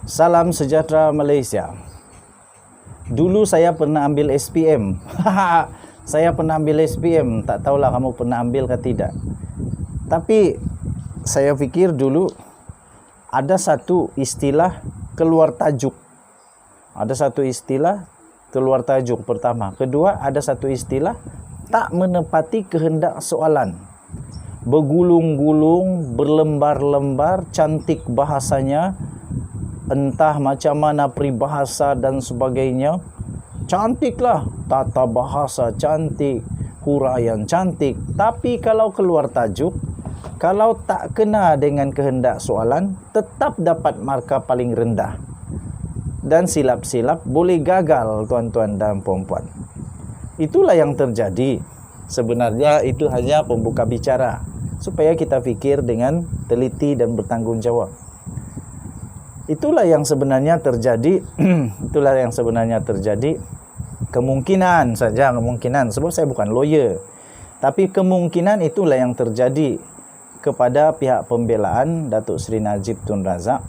Salam sejahtera Malaysia. Dulu saya pernah ambil SPM. Saya pernah ambil SPM. Tak tahulah kamu pernah ambil ke tidak. Tapi saya fikir dulu ada satu istilah keluar tajuk. Ada satu istilah keluar tajuk pertama. Kedua, ada satu istilah tak menepati kehendak soalan. Bergulung-gulung, berlembar-lembar, cantik bahasanya, entah macam mana peribahasa dan sebagainya. Cantiklah, tata bahasa cantik, huraian cantik. Tapi kalau keluar tajuk, kalau tak kena dengan kehendak soalan, tetap dapat markah paling rendah. Dan silap-silap boleh gagal, tuan-tuan dan puan-puan. Itulah yang terjadi. Sebenarnya itu hanya pembuka bicara, supaya kita fikir dengan teliti dan bertanggungjawab. Itulah yang sebenarnya terjadi. Itulah yang sebenarnya terjadi. Kemungkinan saja, kemungkinan. Sebab saya bukan lawyer. Tapi kemungkinan itulah yang terjadi kepada pihak pembelaan Datuk Seri Najib Tun Razak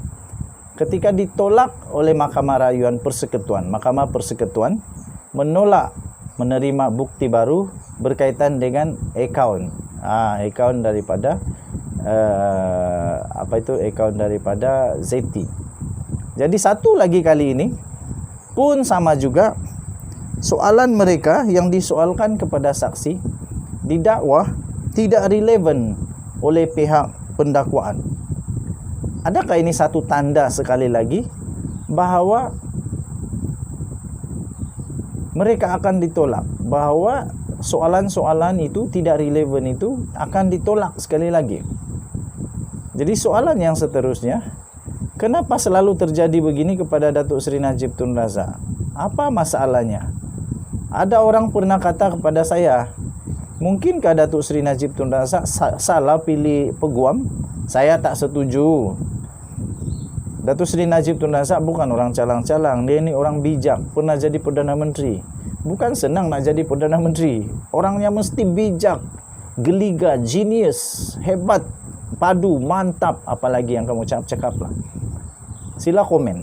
ketika ditolak oleh Mahkamah Rayuan Persekutuan. Mahkamah Persekutuan menolak menerima bukti baru berkaitan dengan akaun. Akaun daripada akaun daripada ZT. Jadi satu lagi kali ini pun sama juga, soalan mereka yang disoalkan kepada saksi didakwa tidak relevan oleh pihak pendakwaan. Adakah ini satu tanda sekali lagi bahawa mereka akan ditolak, bahawa soalan-soalan itu tidak relevan itu akan ditolak sekali lagi? Jadi soalan yang seterusnya, kenapa selalu terjadi begini kepada Datuk Seri Najib Tun Razak? Apa masalahnya? Ada orang pernah kata kepada saya, mungkinkah Datuk Seri Najib Tun Razak salah pilih peguam? Saya tak setuju. Datuk Seri Najib Tun Razak bukan orang calang-calang. Dia ni orang bijak, pernah jadi Perdana Menteri. Bukan senang nak jadi Perdana Menteri. Orangnya mesti bijak, geliga, genius, hebat, padu, mantap. Apalagi yang kamu cakap lah. Sila komen.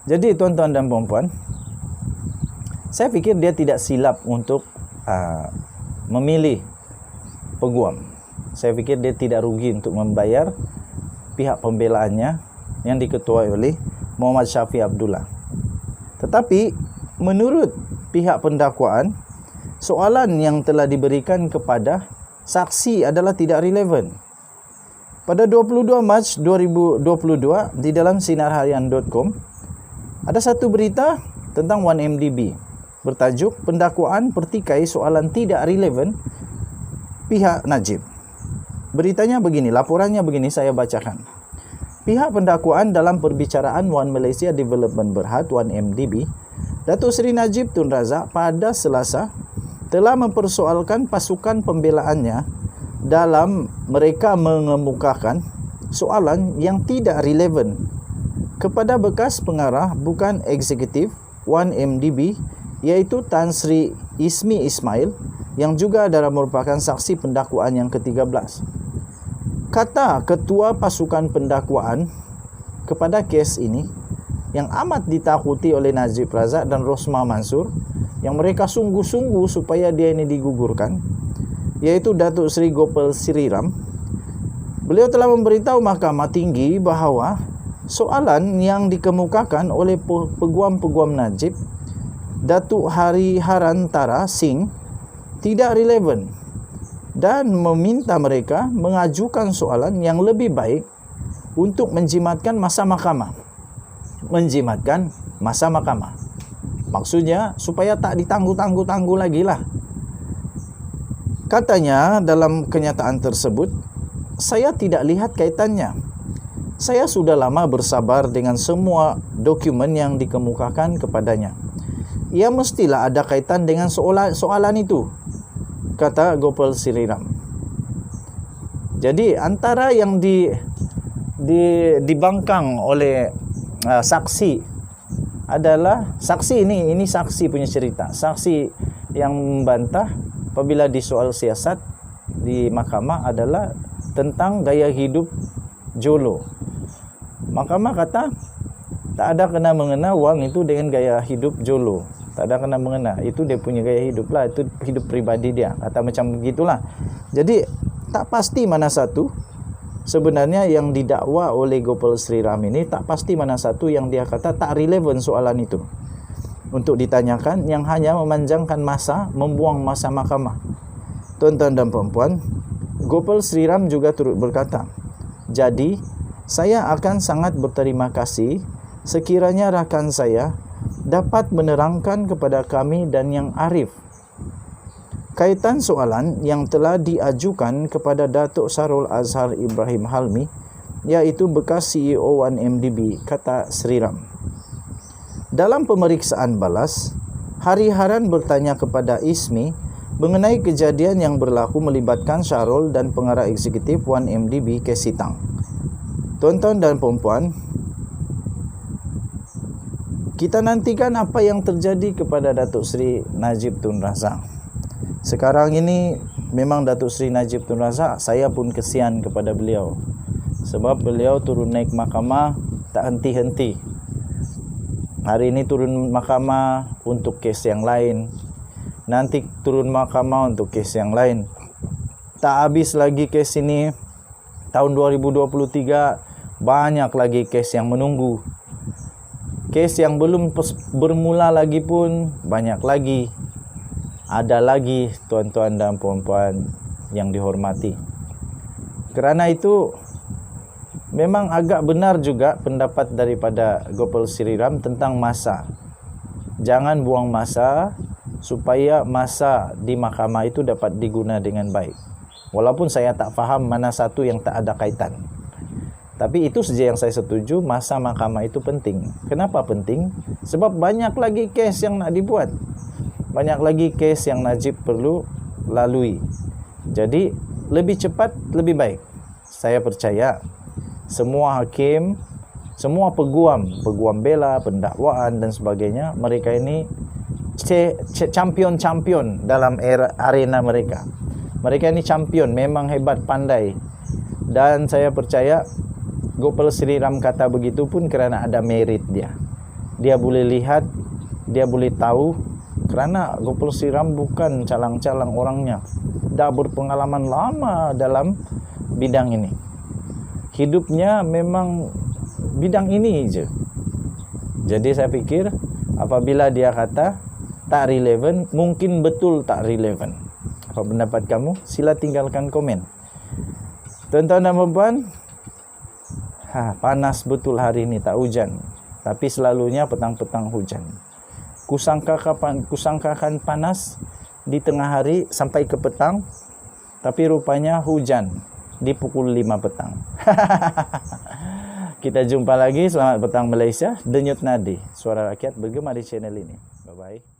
Jadi tuan-tuan dan puan-puan, saya fikir dia tidak silap untuk memilih peguam. Saya fikir dia tidak rugi untuk membayar pihak pembelaannya yang diketuai oleh Muhammad Syafiq Abdullah. Tetapi menurut pihak pendakwaan, soalan yang telah diberikan kepada saksi adalah tidak relevan. Pada 22 Mac 2022 di dalam sinarharian.com ada satu berita tentang 1MDB bertajuk pendakwaan pertikai soalan tidak relevan pihak Najib. Beritanya begini, laporannya begini, saya bacakan. Pihak pendakwaan dalam perbicaraan One Malaysia Development Berhad 1MDB, Datuk Seri Najib Tun Razak pada Selasa telah mempersoalkan pasukan pembelaannya dalam mereka mengemukakan soalan yang tidak relevan kepada bekas pengarah bukan eksekutif 1MDB, iaitu Tan Sri Ismi Ismail, yang juga adalah merupakan saksi pendakwaan yang ke-13. Kata ketua pasukan pendakwaan kepada kes ini yang amat ditakuti oleh Najib Razak dan Rosmah Mansur, yang mereka sungguh-sungguh supaya dia ini digugurkan, iaitu Datuk Seri Gopal Siriram. Beliau telah memberitahu Mahkamah Tinggi bahawa soalan yang dikemukakan oleh peguam-peguam Najib, Datuk Hari Harantara Singh, tidak relevan dan meminta mereka mengajukan soalan yang lebih baik untuk menjimatkan masa mahkamah. Menjimatkan masa mahkamah. Maksudnya supaya tak ditangguh-tangguh lagi lah. Katanya dalam kenyataan tersebut, saya tidak lihat kaitannya. Saya sudah lama bersabar dengan semua dokumen yang dikemukakan kepadanya. Ia mestilah ada kaitan dengan soalan itu, kata Gopal Siriram. Jadi antara yang dibangkang oleh saksi adalah saksi ini saksi punya cerita. Saksi yang membantah apabila disoal siasat di mahkamah adalah tentang gaya hidup Jolo. Mahkamah kata tak ada kena mengena wang itu dengan gaya hidup jolo. Tak ada kena mengena. Itu dia punya gaya hidup lah. Itu hidup pribadi dia. Kata macam begitulah. Jadi tak pasti mana satu. Sebenarnya yang didakwa oleh Gopal Sri Ram ini tak pasti mana satu yang dia kata tak relevan soalan itu untuk ditanyakan, yang hanya memanjangkan masa, membuang masa mahkamah. Tuan-tuan dan puan-puan, Gopal Sri Ram juga turut berkata, jadi saya akan sangat berterima kasih sekiranya rakan saya dapat menerangkan kepada kami dan yang arif kaitan soalan yang telah diajukan kepada Datuk Sarul Azhar Ibrahim Halmi, iaitu bekas CEO 1MDB, kata Sri Ram. Dalam pemeriksaan balas, Hari Haran bertanya kepada Ismi mengenai kejadian yang berlaku melibatkan Syarul dan pengarah eksekutif 1MDB Kesitang. Tuan-tuan dan puan-puan, kita nantikan apa yang terjadi kepada Datuk Seri Najib Tun Razak. Sekarang ini memang Datuk Seri Najib Tun Razak, saya pun kesian kepada beliau. Sebab beliau turun naik mahkamah tak henti-henti. Hari ini turun mahkamah untuk kes yang lain. Nanti turun mahkamah untuk kes yang lain. Tak habis lagi kes ini. Tahun 2023 banyak lagi kes yang menunggu. Kes yang belum bermula lagi pun banyak lagi. Ada lagi, tuan-tuan dan puan-puan yang dihormati. Kerana itu memang agak benar juga pendapat daripada Gopal Sri Ram tentang masa. Jangan buang masa supaya masa di mahkamah itu dapat diguna dengan baik. Walaupun saya tak faham mana satu yang tak ada kaitan. Tapi itu saja yang saya setuju, masa mahkamah itu penting. Kenapa penting? Sebab banyak lagi kes yang nak dibuat. Banyak lagi kes yang Najib perlu lalui. Jadi lebih cepat lebih baik. Saya percaya semua hakim, semua peguam bela, pendakwaan dan sebagainya, mereka ini champion dalam arena mereka. Mereka ini champion, memang hebat, pandai. Dan saya percaya Gopal Sri Ram kata begitu pun kerana ada merit dia. Dia boleh lihat, dia boleh tahu. Kerana Gopal Sri Ram bukan calang-calang orangnya. Dah berpengalaman lama dalam bidang ini. Hidupnya memang bidang ini je. Jadi saya fikir apabila dia kata tak relevan, mungkin betul tak relevan. Apa pendapat kamu? Sila tinggalkan komen. Tuan-tuan dan puan-puan, panas betul hari ini, tak hujan. Tapi selalunya petang-petang hujan. Kusangkakan panas di tengah hari sampai ke petang, tapi rupanya hujan di pukul 5 petang. Kita jumpa lagi. Selamat petang Malaysia. Denyut nadi, suara rakyat bergema di channel ini. Bye-bye.